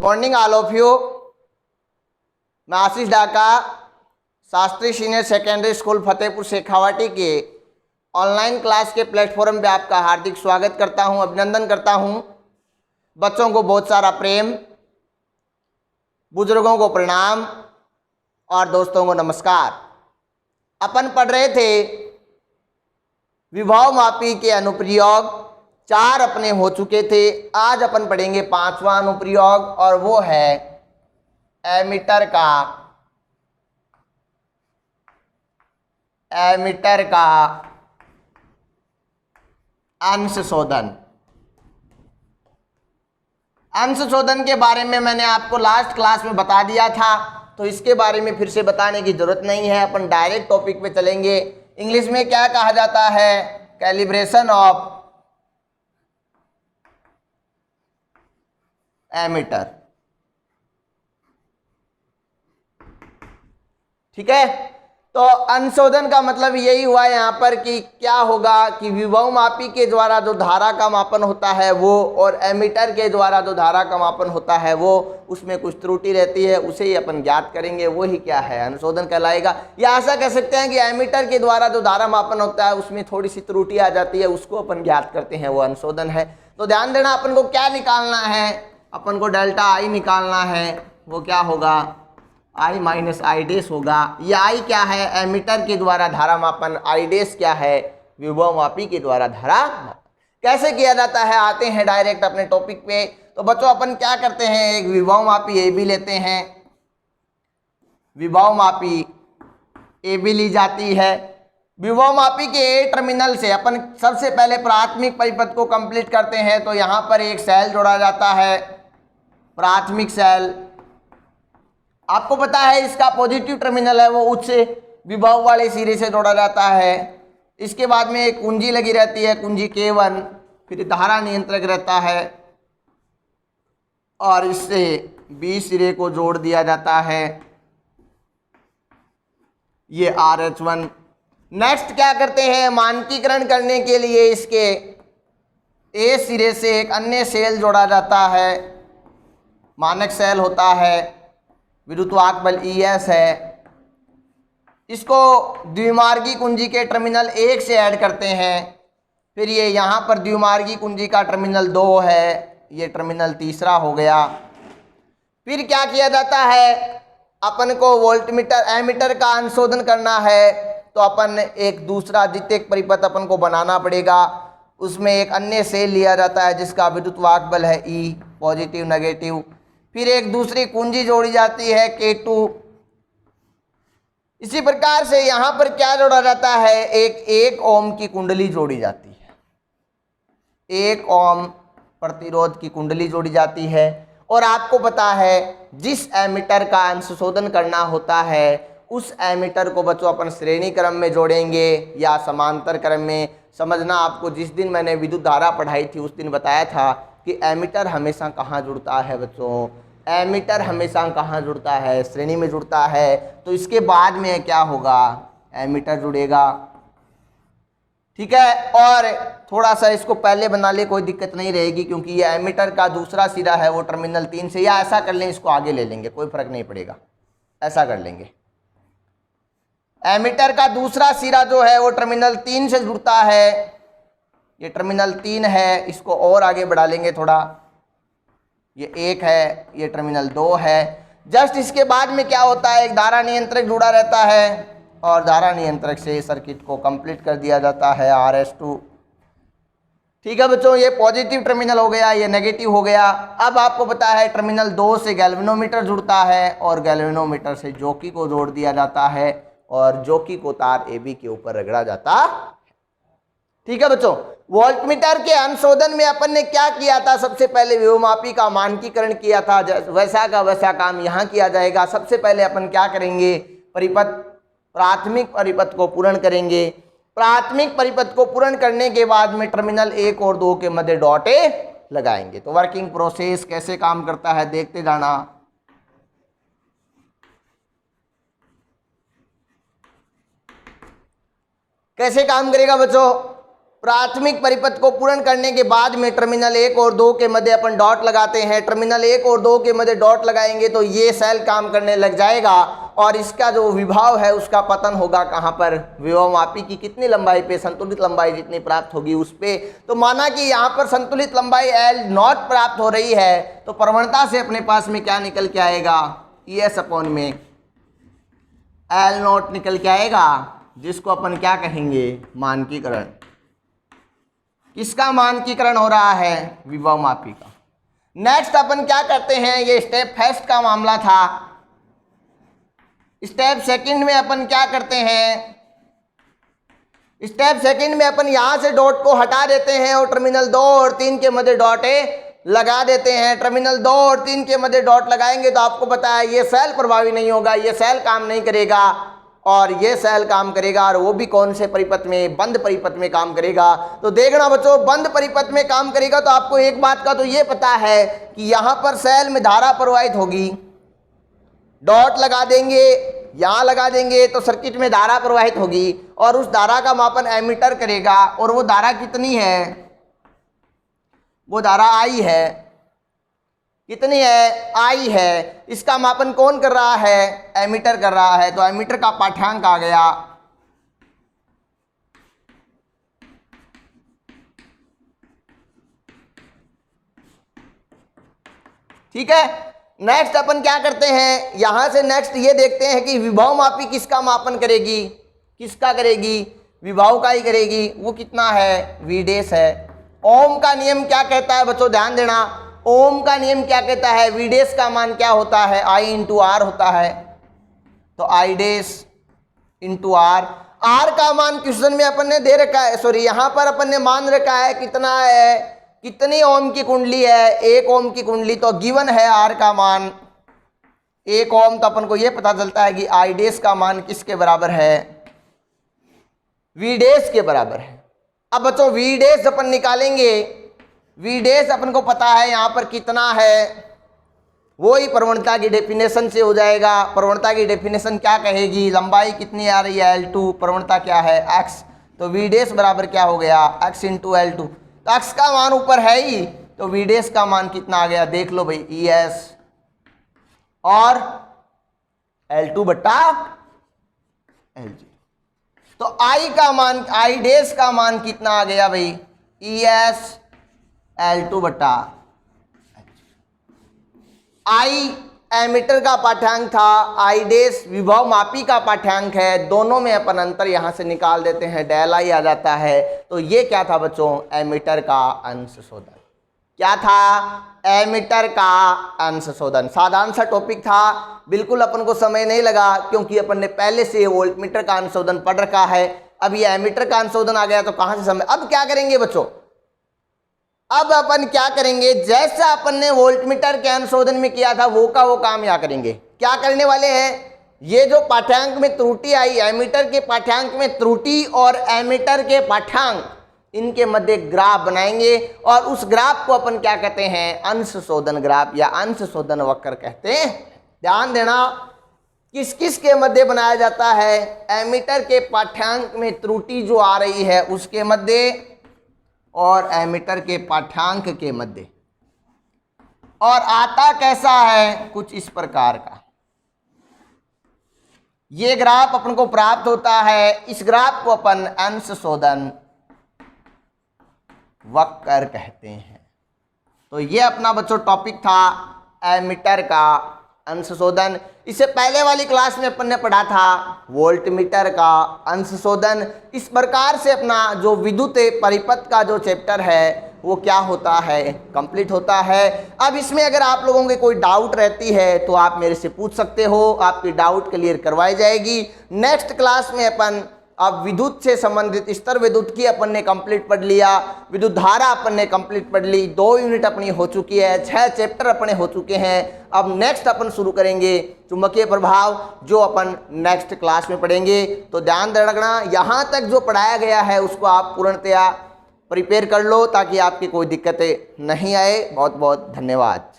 Good morning all of you. मैं आशीष डाका Shastri senior secondary school Fatehpur Shekhawati के ऑनलाइन क्लास के प्लेटफॉर्म पे आपका हार्दिक स्वागत करता हूं, अभिनंदन करता हूं। बच्चों को बहुत सारा प्रेम, बुजुर्गों को प्रणाम और दोस्तों को नमस्कार। अपन पढ़ रहे थे विभव मापी के अनुप्रयोग, 4 अपने हो चुके थे। आज अपन पढ़ेंगे 5वां अनुप्रयोग और वो है एमीटर का अंश शोधन। अंश शोधन के बारे में मैंने आपको लास्ट क्लास में बता दिया था, तो इसके बारे में फिर से बताने की जरूरत नहीं है। अपन डायरेक्ट टॉपिक पे चलेंगे। इंग्लिश में क्या कहा जाता है? Calibration of ammeter. ठीक है, तो अंशोधन का मतलब यही हुआ यहाँ पर कि क्या होगा कि विभव मापी के द्वारा जो धारा का मापन होता है वो, और एमीटर के द्वारा जो धारा का मापन होता है वो, उसमें कुछ त्रुटि रहती है, उसे ही अपन ज्ञात करेंगे। वो ही क्या है? अंशोधन कहलाएगा। या ऐसा कह सकते हैं कि एमीटर के द्वारा जो धारा मापन होता है उसमें थोड़ी सी त्रुटि आ जाती है, उसको अपन ज्ञात करते हैं, वो अंशोधन है। तो ध्यान देना, अपन को क्या निकालना है? अपन को डेल्टा आई निकालना है। वो क्या होगा? आई माइनस आई डैश होगा। ये आई क्या है? एमीटर के द्वारा धारा मापन। आई डैश क्या है? विभव मापी के द्वारा धारा मापन। कैसे किया जाता है? आते हैं डायरेक्ट अपने टॉपिक पे। तो बच्चों अपन क्या करते हैं, एक विभव मापी ए बी लेते हैं। विभव मापी ए बी ली जाती है। विभव मापी के ए टर्मिनल से अपन सबसे पहले प्राथमिक परिपथ को कंप्लीट करते हैं। तो यहाँ पर एक सेल जोड़ा जाता है, प्राथमिक सेल। आपको पता है इसका पॉजिटिव टर्मिनल है वो उच्च विभव वाले सिरे से जोड़ा जाता है। इसके बाद में एक कुंजी लगी रहती है, कुंजी K1, फिर धारा नियंत्रक रहता है और इससे B सिरे को जोड़ दिया जाता है, ये RH1। नेक्स्ट क्या करते हैं? मानकीकरण करने के लिए इसके A सिरे से एक अन्य सेल जोड़ा जाता है, मानक सेल होता है, विद्युत्वाहक बल ES है। इसको द्विमार्गी कुंजी के टर्मिनल 1 से ऐड करते हैं। फिर ये यहाँ पर द्विमार्गी कुंजी का टर्मिनल 2 है, ये टर्मिनल तीसरा हो गया। फिर क्या किया जाता है? अपन को वोल्टमीटर एमीटर का अंशोधन करना है, तो अपन एक दूसरा द्वितीयक परिपथ अपन को बनाना पड़ेगा। उसमें एक अन्य सेल लिया जाता है जिसका विद्युत्वाहक बल है E, पॉजिटिव नेगेटिव। फिर एक दूसरी कुंजी जोड़ी जाती है K2। इसी प्रकार से यहाँ पर क्या जोड़ा जाता है? एक 1 ओम की कुंडली जोड़ी जाती है, 1 ओम प्रतिरोध की कुंडली जोड़ी जाती है। और आपको पता है जिस एमीटर का अंशशोधन करना होता है उस एमीटर को बच्चों अपन श्रेणी क्रम में जोड़ेंगे या समांतर क्रम में। समझना, आपको जिस दिन मैंने विद्युत धारा पढ़ाई थी उस दिन बताया था कि एमीटर हमेशा कहाँ जुड़ता है बच्चों? एमीटर हमेशा कहाँ जुड़ता है? श्रेणी में जुड़ता है। तो इसके बाद में क्या होगा? एमीटर जुड़ेगा। ठीक है, और थोड़ा सा इसको पहले बना ले, कोई दिक्कत नहीं रहेगी, क्योंकि ये एमीटर का दूसरा सिरा है वो टर्मिनल 3 से, या ऐसा कर लें इसको आगे ले लेंगे, कोई फर्क नहीं पड़ेगा, ऐसा कर लेंगे। एमीटर का दूसरा सिरा जो है वो टर्मिनल 3 से जुड़ता है, ये टर्मिनल 3 है। इसको और आगे बढ़ा लेंगे थोड़ा, ये 1 है, ये टर्मिनल 2 है। जस्ट इसके बाद में क्या होता है? एक धारा नियंत्रक जुड़ा रहता है और धारा नियंत्रक से सर्किट को कंप्लीट कर दिया जाता है, RS2। ठीक है बच्चों, ये पॉजिटिव टर्मिनल हो गया, ये नेगेटिव हो गया। अब आपको पता है टर्मिनल 2 से गैल्वेनोमीटर जुड़ता है और गैल्वेनोमीटर से जॉकी को जोड़ दिया जाता है और जॉकी को तार AB के ऊपर रगड़ा जाता है। ठीक है बच्चों, वोल्टमीटर के अंशोधन में अपन ने क्या किया था? सबसे पहले विभव मापी का मानकीकरण किया था। वैसा का वैसा काम यहाँ किया जाएगा। सबसे पहले अपन क्या करेंगे? परिपथ, प्राथमिक परिपथ को पूर्ण करेंगे। प्राथमिक परिपथ को पूर्ण करने के बाद में टर्मिनल 1 और 2 के मध्य डॉटे लगाएंगे। तो वर्किंग प्रोसेस कैसे काम करता है देखते जाना। कैसे काम करेगा बच्चों? प्राथमिक परिपथ को पूर्ण करने के बाद में टर्मिनल 1 और 2 के मध्य अपन डॉट लगाते हैं। टर्मिनल 1 और 2 के मध्य डॉट लगाएंगे तो ये सेल काम करने लग जाएगा और इसका जो विभव है उसका पतन होगा कहाँ पर, विभवमापी की कितनी लंबाई पे, संतुलित लंबाई जितनी प्राप्त होगी उस पे। तो माना कि यहाँ पर संतुलित लंबाई L0 प्राप्त हो रही है तो प्रवणता से अपने पास में क्या निकल के आएगा, ES अपॉन में L0 निकल के आएगा, जिसको अपन क्या कहेंगे, मानकीकरण। किसका मानकीकरण हो रहा है, विभवमापी का। नेक्स्ट अपन क्या करते हैं, ये स्टेप फर्स्ट का मामला था। स्टेप सेकंड में अपन क्या करते हैं, स्टेप सेकंड में अपन यहां से डॉट को हटा देते हैं और टर्मिनल 2 और 3 के मध्य डॉट लगा देते हैं। टर्मिनल 2 और 3 के मध्य डॉट लगाएंगे तो आपको पता है ये सेल प्रभावी नहीं होगा, ये सेल काम नहीं करेगा और ये सेल काम करेगा, और वो भी कौन से परिपथ में, बंद परिपथ में काम करेगा। तो देखना बच्चों, बंद परिपथ में काम करेगा तो आपको एक बात का तो ये पता है कि यहाँ पर सेल में धारा प्रवाहित होगी। डॉट लगा देंगे, यहाँ लगा देंगे तो सर्किट में धारा प्रवाहित होगी और उस धारा का मापन एमीटर करेगा। और वो धारा कितनी है, वो धारा I है। कितनी है, I है। इसका मापन कौन कर रहा है, एमीटर कर रहा है। तो एमीटर का पाठ्यांक आ गया, ठीक है। नेक्स्ट अपन क्या करते हैं, यहां से नेक्स्ट ये देखते हैं कि विभवमापी किसका मापन करेगी, किसका करेगी, विभव का ही करेगी। वो कितना है, V डैश है। ओम का नियम क्या कहता है बच्चों, ध्यान देना, ओम का नियम क्या कहता है, V डैश का मान क्या होता है, I इंटू R होता है। तो I dash into R, R का मान क्वेश्चन में अपन ने दे रखा है, सॉरी यहाँ पर अपन ने मान रखा है कितना है, कितनी ओम की कुंडली है, 1 ओम की कुंडली। तो गिवन है R का मान 1 ओम, तो अपन को ये पता चलता है कि I डैश का मान किसके बराबर है, V डैश के बराबर है। अब बच्चों V डैश अपन निकालेंगे, V डैश अपन को पता है यहाँ पर कितना है, वो ही प्रवणता की डेफिनेशन से हो जाएगा। प्रवणता की डेफिनेशन क्या कहेगी, लंबाई कितनी आ रही है L2, प्रवणता क्या है x। तो V डैश बराबर क्या हो गया, x इंटू L2। तो x का मान ऊपर है ही, तो V डैश का मान कितना आ गया, देख लो भाई, ES और L2 बट्टा Lg। तो I का मान, I डैश का मान कितना आ गया भाई, ES L2 बट्टा I एमीटर का पाठ्यांक था, I डैश विभवमापी का पाठ्यांक है। दोनों में अपन अंतर यहां से निकाल देते हैं, डेल I आ जाता है। तो ये क्या था बच्चों, एमीटर का अंश शोधन। क्या था, एमीटर का अंश शोधन। साधारण सा टॉपिक था, बिल्कुल अपन को समय नहीं लगा क्योंकि अपन ने पहले से वोल्टमीटर का अंश शोधन पढ़ रखा है। अब ये एमीटर का अंश शोधन आ गया तो कहां से समय। अब क्या करेंगे बच्चों, अब अपन क्या करेंगे, जैसा अपन ने वोल्टमीटर के अनुशोधन में किया था वो का वो काम यहाँ करेंगे। क्या करने वाले हैं, ये जो पाठ्यांक में त्रुटि आई, एमीटर के पाठ्यांक में त्रुटि और एमीटर के पाठ्यांक, इनके मध्य ग्राफ बनाएंगे और उस ग्राफ को अपन क्या कहते हैं, अंश शोधन ग्राफ या अंश शोधन वक्र कहते हैं। ध्यान देना, किस किस के मध्य बनाया जाता है, एमीटर के पाठ्यांक में त्रुटि जो आ रही है उसके मध्य और एमीटर के पाठ्यांक के मध्य। और आता कैसा है, कुछ इस प्रकार का ये ग्राफ अपन को प्राप्त होता है। इस ग्राफ को अपन अंश शोधन वक्र कहते हैं। तो ये अपना बच्चों टॉपिक था एमीटर का अंश शोधन। इससे पहले वाली क्लास में अपन ने पढ़ा था वोल्टमीटर का अंश शोधन। इस प्रकार से अपना जो विद्युत परिपथ का जो चैप्टर है वो क्या होता है, कंप्लीट होता है। अब इसमें अगर आप लोगों के कोई डाउट रहती है तो आप मेरे से पूछ सकते हो, आपकी डाउट क्लियर करवाई जाएगी। नेक्स्ट क्लास में अपन अब विद्युत से संबंधित स्तर विद्युत की अपन ने कंप्लीट पढ़ लिया, विद्युत धारा अपन ने कंप्लीट पढ़ ली, 2 यूनिट अपनी हो चुकी है, 6 चैप्टर अपने हो चुके हैं। अब नेक्स्ट अपन शुरू करेंगे चुंबकीय प्रभाव, जो अपन नेक्स्ट क्लास में पढ़ेंगे। तो ध्यान रखना, यहाँ तक जो पढ़ाया गया है उसको आप पूर्णतया प्रिपेयर कर लो ताकि आपकी कोई दिक्कतें नहीं आए। बहुत बहुत धन्यवाद।